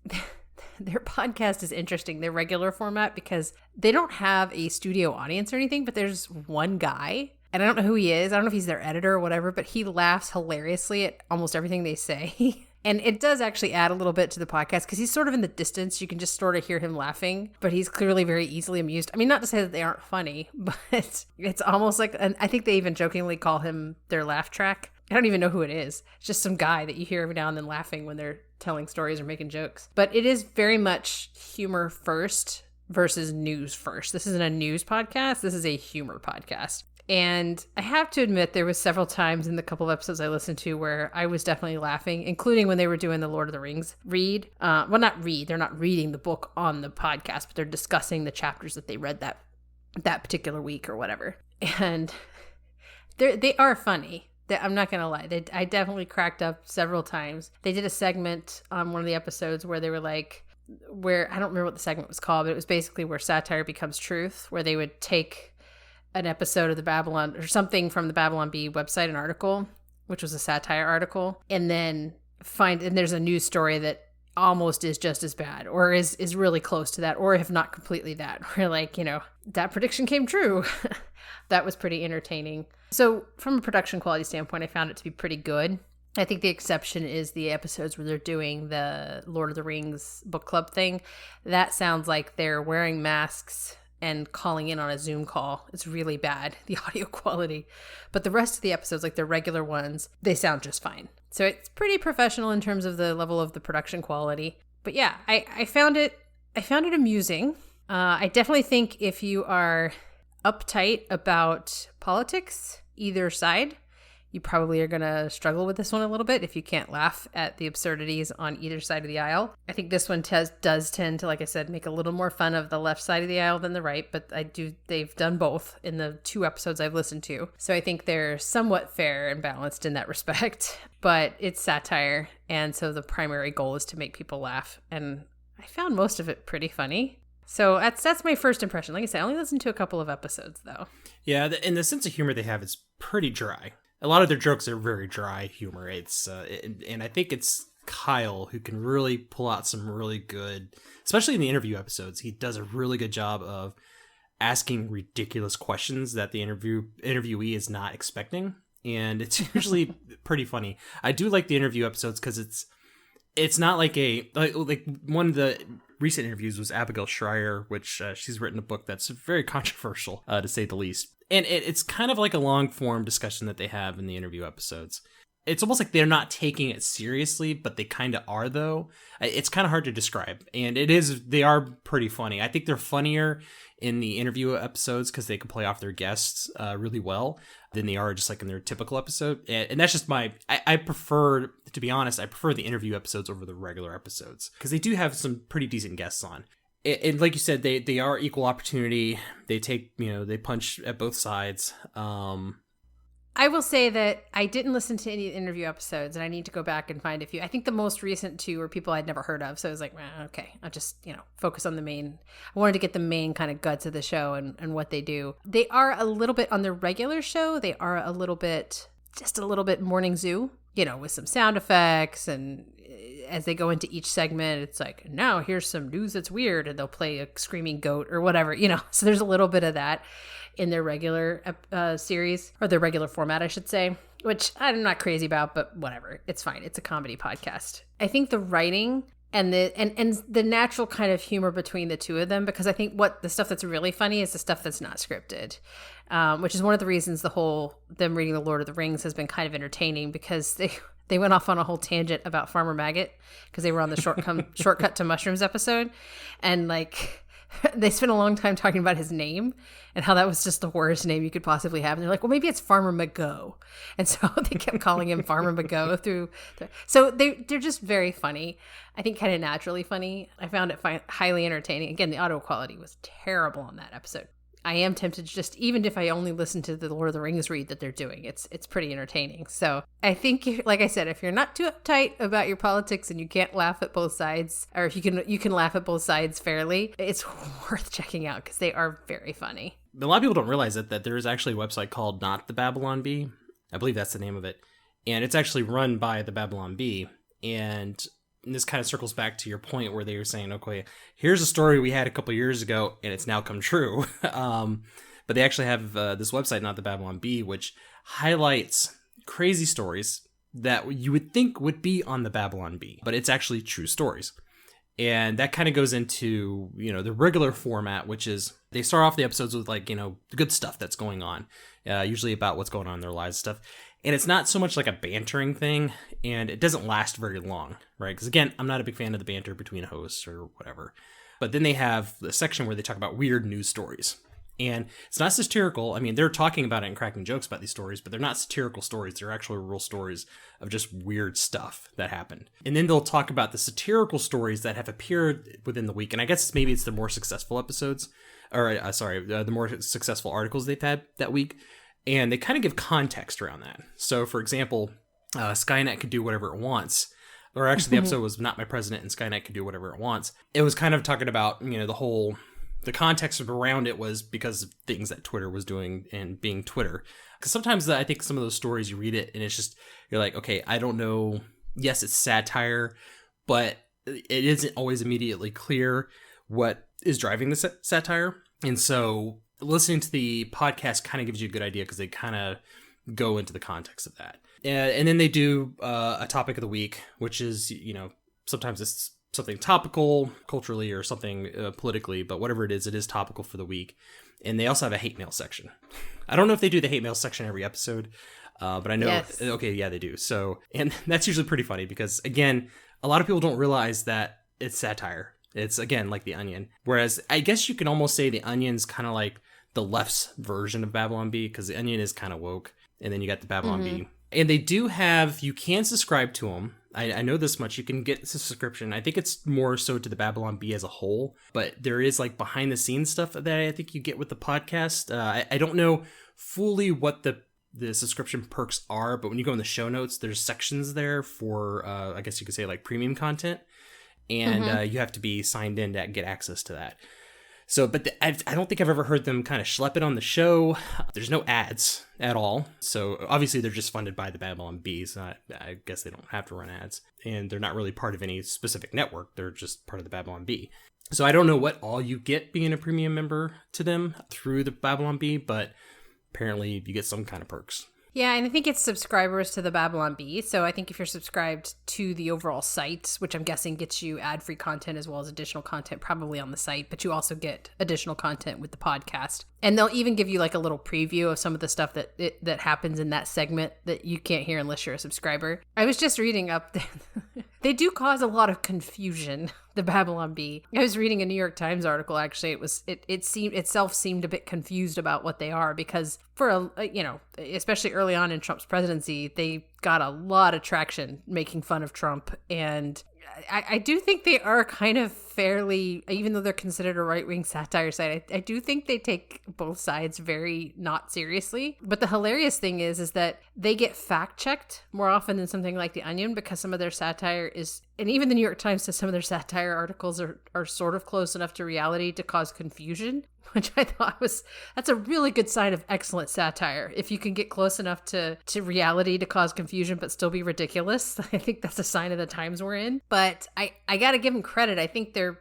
Their podcast is interesting, their regular format, because they don't have a studio audience or anything, but there's one guy. And I don't know who he is. I don't know if he's their editor or whatever, but he laughs hilariously at almost everything they say. And it does actually add a little bit to the podcast because he's sort of in the distance. You can just sort of hear him laughing, but he's clearly very easily amused. I mean, not to say that they aren't funny, but it's almost like, and I think they even jokingly call him their laugh track. I don't even know who it is. It's just some guy that you hear every now and then laughing when they're telling stories or making jokes. But it is very much humor first versus news first. This isn't a news podcast. This is a humor podcast. And I have to admit, there was several times in the couple of episodes I listened to where I was definitely laughing, including when they were doing the Lord of the Rings read. Well, not read. They're not reading the book on the podcast, but they're discussing the chapters that they read that particular week or whatever. And they are funny. I'm not going to lie. I definitely cracked up several times. They did a segment on one of the episodes where they were like, I don't remember what the segment was called, but it was basically where satire becomes truth, where they would take an episode of the Babylon or something from the Babylon Bee website, an article, which was a satire article, and then there's a news story that almost is just as bad or is really close to that, or if not completely that. We're like, that prediction came true. That was pretty entertaining. So from a production quality standpoint, I found it to be pretty good. I think the exception is the episodes where they're doing the Lord of the Rings book club thing. That sounds like they're wearing masks and calling in on a Zoom call. It's really bad, the audio quality. But the rest of the episodes, like the regular ones, they sound just fine. So it's pretty professional in terms of the level of the production quality. But yeah, I found it amusing. I definitely think if you are uptight about politics, either side, you probably are going to struggle with this one a little bit if you can't laugh at the absurdities on either side of the aisle. I think this one does tend to, like I said, make a little more fun of the left side of the aisle than the right, but they've done both in the 2 episodes I've listened to. So I think they're somewhat fair and balanced in that respect, but it's satire, and so the primary goal is to make people laugh, and I found most of it pretty funny. So that's my first impression. Like I said, I only listened to a couple of episodes, though. Yeah, and the sense of humor they have is pretty dry. A lot of their jokes are very dry humor. It's and I think it's Kyle who can really pull out some really good, especially in the interview episodes. He does a really good job of asking ridiculous questions that the interviewee is not expecting, and it's usually pretty funny. I do like the interview episodes because it's not like like one of the recent interviews was Abigail Schreier, which she's written a book that's very controversial, to say the least. And it's kind of like a long-form discussion that they have in the interview episodes. it's almost like they're not taking it seriously, but they kind of are, though. It's kind of hard to describe. And they are pretty funny. I think they're funnier in the interview episodes because they can play off their guests really well than they are just like in their typical episode. And that's just I prefer, to be honest, I prefer the interview episodes over the regular episodes because they do have some pretty decent guests on. And like you said, they are equal opportunity. They take, they punch at both sides. I will say that I didn't listen to any interview episodes, and I need to go back and find a few. I think the most recent two were people I'd never heard of, so I was like, okay, I'll just, focus on the main. I wanted to get the main kind of guts of the show and what they do. They are a little bit on the regular show. They are just a little bit morning zoo, with some sound effects, and as they go into each segment, it's like, now here's some news that's weird, and they'll play a screaming goat or whatever, so there's a little bit of that in their regular series, or their regular format, I should say, which I'm not crazy about, but whatever. It's fine. It's a comedy podcast. I think the writing and the natural kind of humor between the two of them, because I think the stuff that's really funny is the stuff that's not scripted, which is one of the reasons them reading The Lord of the Rings has been kind of entertaining, because they went off on a whole tangent about Farmer Maggot because they were on the shortcut to mushrooms episode, and like they spent a long time talking about his name and how that was just the worst name you could possibly have. And they're like, well, maybe it's Farmer McGo. And so they kept calling him Farmer McGo so they're just very funny. I think kind of naturally funny. I found it highly entertaining. Again, the audio quality was terrible on that episode. I am tempted to just, even if I only listen to the Lord of the Rings read that they're doing, it's pretty entertaining. So I think, like I said, if you're not too uptight about your politics and you can't laugh at both sides, or if you can laugh at both sides fairly, it's worth checking out because they are very funny. A lot of people don't realize that there is actually a website called Not the Babylon Bee. I believe that's the name of it. And it's actually run by the Babylon Bee. And this kind of circles back to your point where they were saying, okay, here's a story we had a couple years ago and it's now come true. But they actually have this website, Not the Babylon Bee, which highlights crazy stories that you would think would be on the Babylon Bee, but it's actually true stories. And that kind of goes into, the regular format, which is they start off the episodes with the good stuff that's going on, usually about what's going on in their lives stuff. And it's not so much like a bantering thing, and it doesn't last very long, right? Because again, I'm not a big fan of the banter between hosts or whatever. But then they have the section where they talk about weird news stories. And it's not satirical. I mean, they're talking about it and cracking jokes about these stories, but they're not satirical stories. They're actually real stories of just weird stuff that happened. And then they'll talk about the satirical stories that have appeared within the week. And I guess maybe it's the more successful episodes, or the more successful articles they've had that week. And they kind of give context around that. So, for example, Skynet could do whatever it wants. Or actually, the episode was Not My President and Skynet could do whatever it wants. It was kind of talking about, the context around it was because of things that Twitter was doing and being Twitter. Because sometimes I think some of those stories, you read it and it's just, you're like, okay, I don't know. Yes, it's satire, but it isn't always immediately clear what is driving the satire. And so listening to the podcast kind of gives you a good idea because they kind of go into the context of that. And then they do a topic of the week, which is, sometimes it's something topical culturally or something politically, but whatever it is topical for the week. And they also have a hate mail section. I don't know if they do the hate mail section every episode, but I know, yes. Okay, yeah, they do. So, and that's usually pretty funny because, again, a lot of people don't realize that it's satire. It's, again, like The Onion. Whereas I guess you can almost say The Onion's kind of like the left's version of Babylon Bee because The Onion is kind of woke. And then you got the Babylon Bee. And they do have, you can subscribe to them. I know this much. You can get a subscription. I think it's more so to the Babylon Bee as a whole. But there is like behind the scenes stuff that I think you get with the podcast. I don't know fully what the subscription perks are. But when you go in the show notes, there's sections there for, I guess you could say like premium content. And you have to be signed in to get access to that. So, but I don't think I've ever heard them kind of schlep it on the show. There's no ads at all. So obviously they're just funded by the Babylon Bees. I guess they don't have to run ads. And they're not really part of any specific network. They're just part of the Babylon Bee. So I don't know what all you get being a premium member to them through the Babylon Bee, but apparently you get some kind of perks. Yeah, and I think it's subscribers to the Babylon Bee. So I think if you're subscribed to the overall site, which I'm guessing gets you ad-free content as well as additional content probably on the site, but you also get additional content with the podcast. And they'll even give you like a little preview of some of the stuff that happens in that segment that you can't hear unless you're a subscriber. I was just reading up they do cause a lot of confusion, the Babylon Bee. I was reading a New York Times article, actually. It seemed a bit confused about what they are, because for especially early on in Trump's presidency, they got a lot of traction making fun of Trump. And I do think they are kind of fairly, even though they're considered a right-wing satire site, I do think they take both sides very not seriously. But the hilarious thing is that they get fact-checked more often than something like The Onion, because some of their satire is, and even the New York Times says some of their satire articles are sort of close enough to reality to cause confusion, which I thought that's a really good sign of excellent satire. If you can get close enough to reality to cause confusion but still be ridiculous, I think that's a sign of the times we're in. But I gotta give them credit. I think they're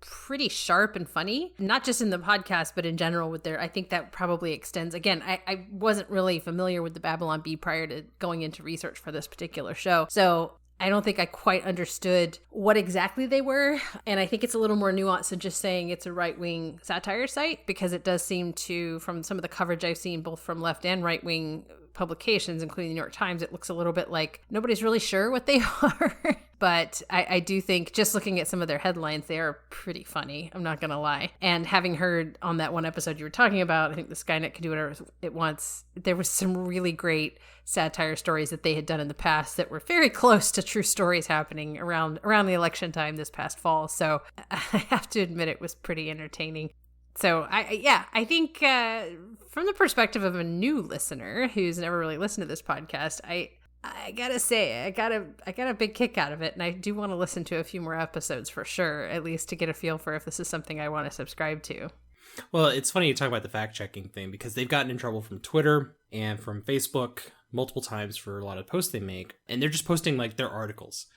pretty sharp and funny, not just in the podcast, but in general with I think that probably extends. Again, I wasn't really familiar with the Babylon Bee prior to going into research for this particular show. So I don't think I quite understood what exactly they were. And I think it's a little more nuanced than just saying it's a right-wing satire site, because it does seem to, from some of the coverage I've seen, both from left and right-wing publications, including the New York Times, it looks a little bit like nobody's really sure what they are. But I do think, just looking at some of their headlines, they are pretty funny. I'm not going to lie. And having heard on that one episode you were talking about, I think the Skynet can do whatever it wants, there was some really great satire stories that they had done in the past that were very close to true stories happening around the election time this past fall. So I have to admit it was pretty entertaining. So I think from the perspective of a new listener who's never really listened to this podcast, I gotta say, I got a big kick out of it, and I do want to listen to a few more episodes for sure, at least to get a feel for if this is something I want to subscribe to. Well, it's funny you talk about the fact-checking thing, because they've gotten in trouble from Twitter and from Facebook multiple times for a lot of posts they make, and they're just posting like their articles,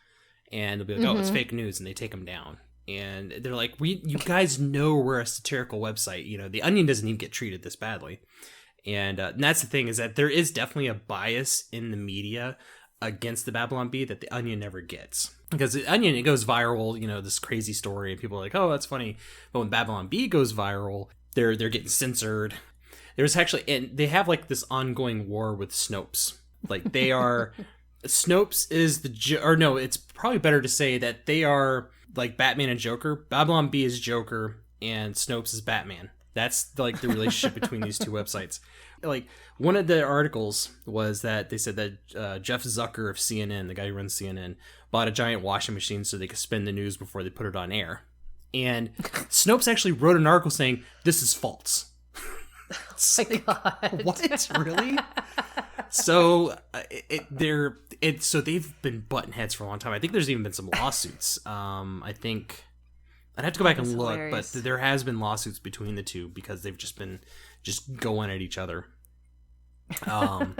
and they'll be like, oh, it's fake news, and they take them down. And they're like, you guys know we're a satirical website. You know, The Onion doesn't even get treated this badly. And that's the thing, is that there is definitely a bias in the media against the Babylon Bee that The Onion never gets. Because The Onion, it goes viral, you know, this crazy story, and people are like, oh, that's funny. But when Babylon Bee goes viral, they're getting censored. There's actually, and they have like this ongoing war with Snopes. Like, they are, Snopes is it's probably better to say that they are like Batman and Joker. Babylon Bee is Joker, and Snopes is Batman. That's like the relationship between these two websites. Like, one of the articles was that they said that Jeff Zucker of CNN, the guy who runs CNN, bought a giant washing machine so they could spin the news before they put it on air. And Snopes actually wrote an article saying, this is false. Oh my God. What? Really? So so they've been butting heads for a long time. I think there's even been some lawsuits. I think I'd have to go back and look, hilarious. But there has been lawsuits between the two because they've just been going at each other. But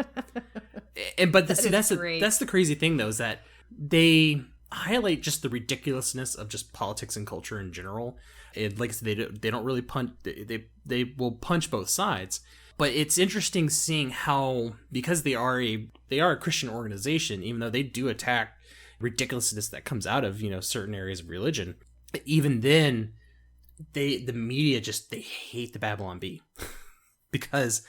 that's the crazy thing, though, is that they highlight just the ridiculousness of just politics and culture in general. And like I said, they don't really punch. They will punch both sides. But it's interesting seeing how, because they are a Christian organization, even though they do attack ridiculousness that comes out of, you know, certain areas of religion. Even then, the media they hate the Babylon Bee because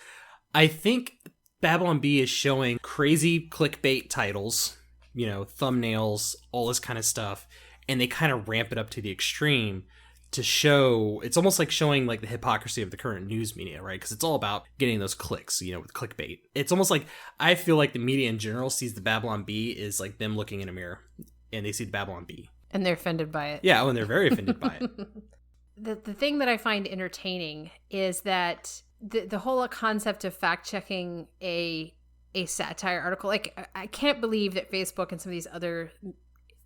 I think Babylon Bee is showing crazy clickbait titles, you know, thumbnails, all this kind of stuff, and they kind of ramp it up to the extreme to show, it's almost like showing like the hypocrisy of the current news media, right? Because it's all about getting those clicks, you know, with clickbait. It's almost like, I feel like the media in general sees the Babylon Bee is like them looking in a mirror, and they see the Babylon Bee. And they're offended by it. Yeah, and they're very offended by it. The thing that I find entertaining is that the whole concept of fact-checking a satire article, like, I can't believe that Facebook and some of these other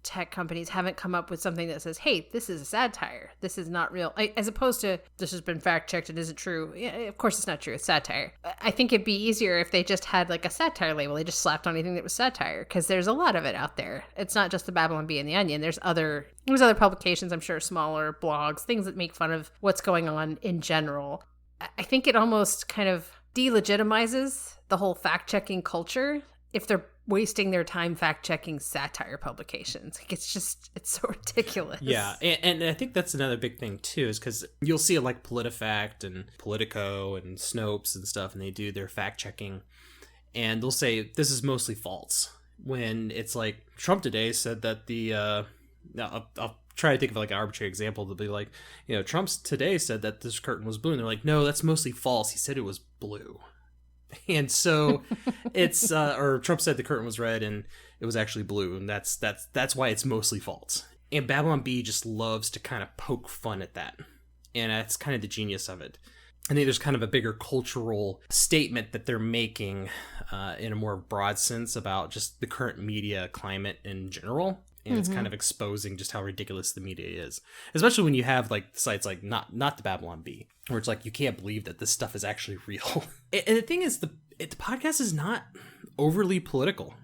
tech companies haven't come up with something that says, hey, this is a satire. This is not real. As opposed to, this has been fact-checked and isn't true. Yeah, of course it's not true. It's satire. I think it'd be easier if they just had like a satire label. They just slapped on anything that was satire, because there's a lot of it out there. It's not just the Babylon Bee and the Onion. There's other publications, I'm sure, smaller blogs, things that make fun of what's going on in general. I think it almost kind of delegitimizes the whole fact-checking culture if they're wasting their time fact-checking satire publications. Like, it's so ridiculous. Yeah, and I think that's another big thing, too, is because you'll see it like PolitiFact and Politico and Snopes and stuff, and they do their fact-checking, and they'll say, this is mostly false, when it's like, Trump today said that I'll try to think of like an arbitrary example to be like, Trump's today said that this curtain was blue, and they're like, no, that's mostly false. He said it was blue. And so it's or Trump said the curtain was red and it was actually blue, and that's why it's mostly false. And Babylon Bee just loves to kind of poke fun at that, and that's kind of the genius of it. I think there's kind of a bigger cultural statement that they're making in a more broad sense about just the current media climate in general. And it's kind of exposing just how ridiculous the media is, especially when you have like sites like not the Babylon Bee, where it's like you can't believe that this stuff is actually real. And the thing is, the podcast is not overly political.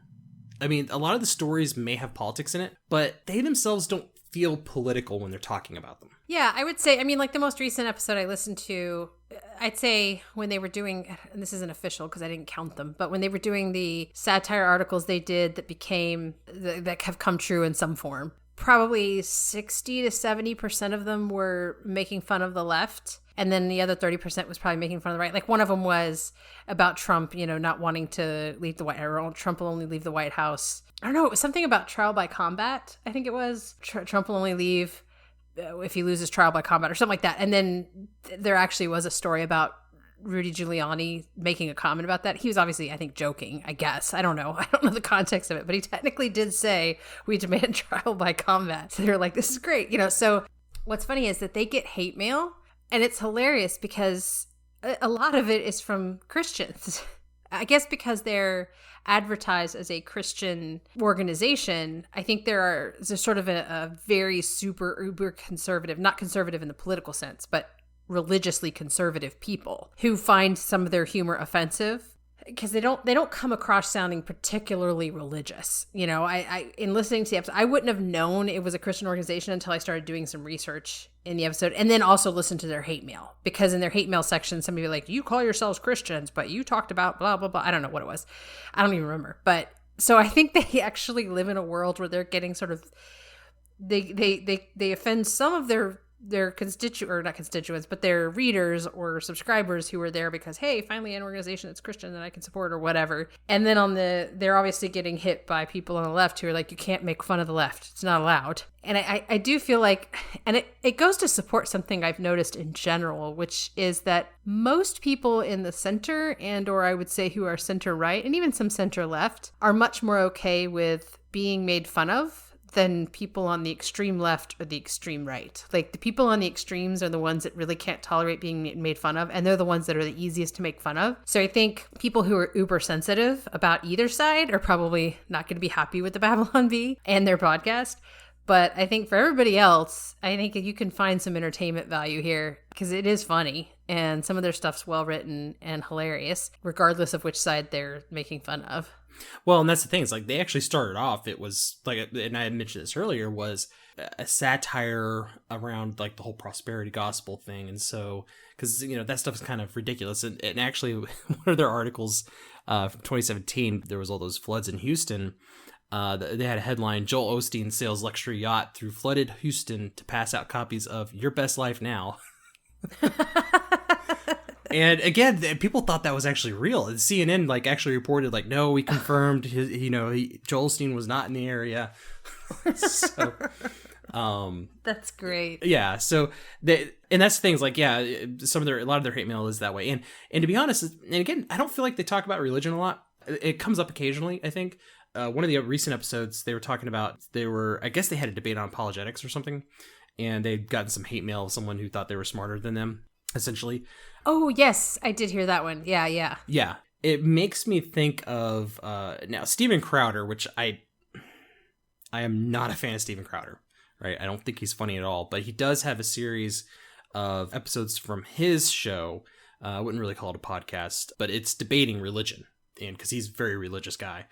I mean, a lot of the stories may have politics in it, but they themselves don't feel political when they're talking about them. Yeah, I would say, I mean, like the most recent episode I listened to, I'd say when they were doing, and this isn't official because I didn't count them, but when they were doing the satire articles they did that have come true in some form, probably 60 to 70% of them were making fun of the left. And then the other 30% was probably making fun of the right. Like one of them was about Trump, not wanting to leave the White House, or Trump will only leave the White House. I don't know. It was something about trial by combat. I think it was Trump will only leave if he loses trial by combat or something like that. And then there actually was a story about Rudy Giuliani making a comment about that. He was obviously, I think, joking, I guess. I don't know. I don't know the context of it, but he technically did say, we demand trial by combat. So they're like, this is great. So what's funny is that they get hate mail, and it's hilarious because a lot of it is from Christians. I guess because they're advertised as a Christian organization, I think there's sort of a very super uber conservative, not conservative in the political sense, but religiously conservative people who find some of their humor offensive because they don't come across sounding particularly religious. I in listening to the episode, I wouldn't have known it was a Christian organization until I started doing some research in the episode, and then also listened to their hate mail, because in their hate mail section, somebody was like, you call yourselves Christians, but you talked about blah, blah, blah. I don't know what it was. I don't even remember. But so I think they actually live in a world where they're getting sort of, they offend some of their not constituents, but their readers or subscribers who are there because, hey, finally an organization that's Christian that I can support or whatever. And then they're obviously getting hit by people on the left who are like, you can't make fun of the left. It's not allowed. And I do feel like, and it goes to support something I've noticed in general, which is that most people in the center or I would say who are center right and even some center left are much more okay with being made fun of than people on the extreme left or the extreme right. Like the people on the extremes are the ones that really can't tolerate being made fun of, and they're the ones that are the easiest to make fun of. So I think people who are uber sensitive about either side are probably not going to be happy with the Babylon Bee and their podcast. But I think for everybody else, I think you can find some entertainment value here because it is funny and some of their stuff's well written and hilarious, regardless of which side they're making fun of. Well, and that's the thing. It's like they actually started off, it was like, and I had mentioned this earlier, was a satire around like the whole prosperity gospel thing. And so, because, that stuff is kind of ridiculous. And actually, one of their articles from 2017, there was all those floods in Houston. They had a headline, Joel Osteen sails luxury yacht through flooded Houston to pass out copies of Your Best Life Now. And again, people thought that was actually real. And CNN actually reported no, we confirmed Joel Osteen was not in the area. So, that's great. Yeah. So and that's the thing is a lot of their hate mail is that way. And to be honest, and again, I don't feel like they talk about religion a lot. It comes up occasionally, I think. One of the recent episodes, they were talking about, I guess they had a debate on apologetics or something, and they'd gotten some hate mail of someone who thought they were smarter than them, essentially. Oh, yes, I did hear that one. Yeah. Yeah. It makes me think of, now, Steven Crowder, which I am not a fan of Steven Crowder, right? I don't think he's funny at all, but he does have a series of episodes from his show. I wouldn't really call it a podcast, but it's debating religion, and because he's a very religious guy.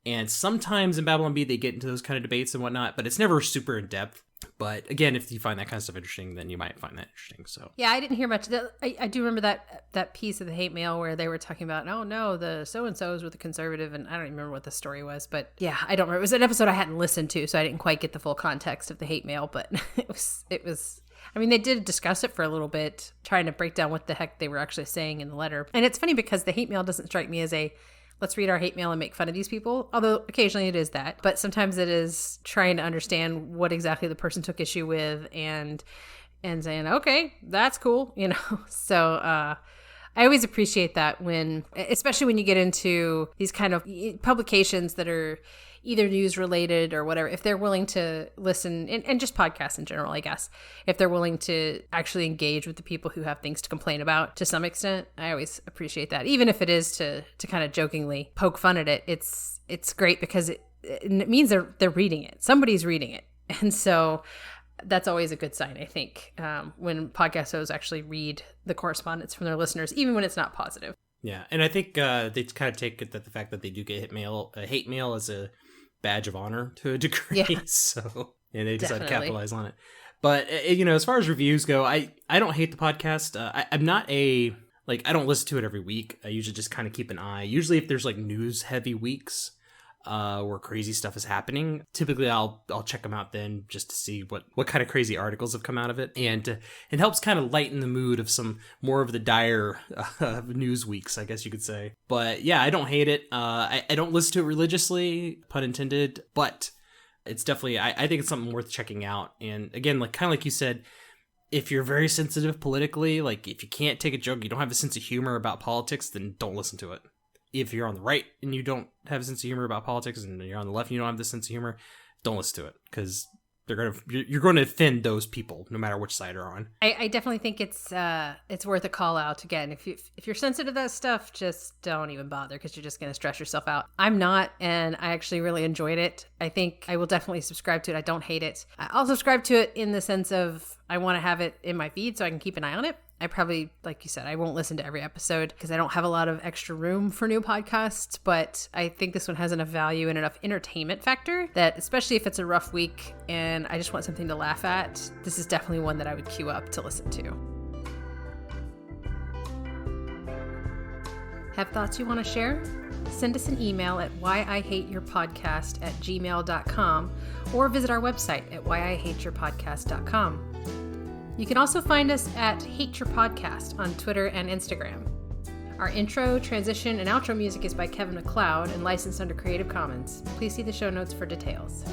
And sometimes in Babylon Bee, they get into those kind of debates and whatnot, but it's never super in depth. But again, if you find that kind of stuff interesting, then you might find that interesting. So yeah, I didn't hear much. I do remember that piece of the hate mail where they were talking about, oh no, the so-and-sos with the conservative, and I don't even remember what the story was, but yeah, I don't remember. It was an episode I hadn't listened to, so I didn't quite get the full context of the hate mail, but it was I mean, they did discuss it for a little bit, trying to break down what the heck they were actually saying in the letter. And it's funny because the hate mail doesn't strike me as a let's read our hate mail and make fun of these people, although occasionally it is that. But sometimes it is trying to understand what exactly the person took issue with and saying, okay, that's cool, you know. So I always appreciate that when, especially when you get into these kind of publications that are either news related or whatever, if they're willing to listen, and just podcasts in general, I guess, if they're willing to actually engage with the people who have things to complain about to some extent, I always appreciate that. Even if it is to kind of jokingly poke fun at it, it's great because it means they're reading it. Somebody's reading it. And so that's always a good sign, I think, when podcast hosts actually read the correspondence from their listeners, even when it's not positive. Yeah, and I think they kind of take it that the fact that they do get hate mail as a badge of honor to a degree. Yeah. So, and they decide to capitalize on it. But, as far as reviews go, I don't hate the podcast. I'm not I don't listen to it every week. I usually just kind of keep an eye. Usually if there's like news heavy weeks where crazy stuff is happening, typically I'll check them out then just to see what kind of crazy articles have come out of it. And it helps kind of lighten the mood of some more of the dire news weeks, I guess you could say. But yeah, I don't hate it. I don't listen to it religiously, pun intended, but it's definitely, I think it's something worth checking out. And again, kind of like you said, if you're very sensitive politically, like if you can't take a joke, you don't have a sense of humor about politics, then don't listen to it. If you're on the right and you don't have a sense of humor about politics, and you're on the left and you don't have this sense of humor, don't listen to it, because you're going to offend those people no matter which side you're on. I definitely think it's worth a call out. Again, if you're sensitive to that stuff, just don't even bother, because you're just going to stress yourself out. I'm not, and I actually really enjoyed it. I think I will definitely subscribe to it. I don't hate it. I'll subscribe to it in the sense of I want to have it in my feed so I can keep an eye on it. I probably, like you said, I won't listen to every episode because I don't have a lot of extra room for new podcasts, but I think this one has enough value and enough entertainment factor that, especially if it's a rough week and I just want something to laugh at, this is definitely one that I would queue up to listen to. Have thoughts you want to share? Send us an email at whyihateyourpodcast@gmail.com or visit our website at whyihateyourpodcast.com. You can also find us at Hate Your Podcast on Twitter and Instagram. Our intro, transition, and outro music is by Kevin MacLeod and licensed under Creative Commons. Please see the show notes for details.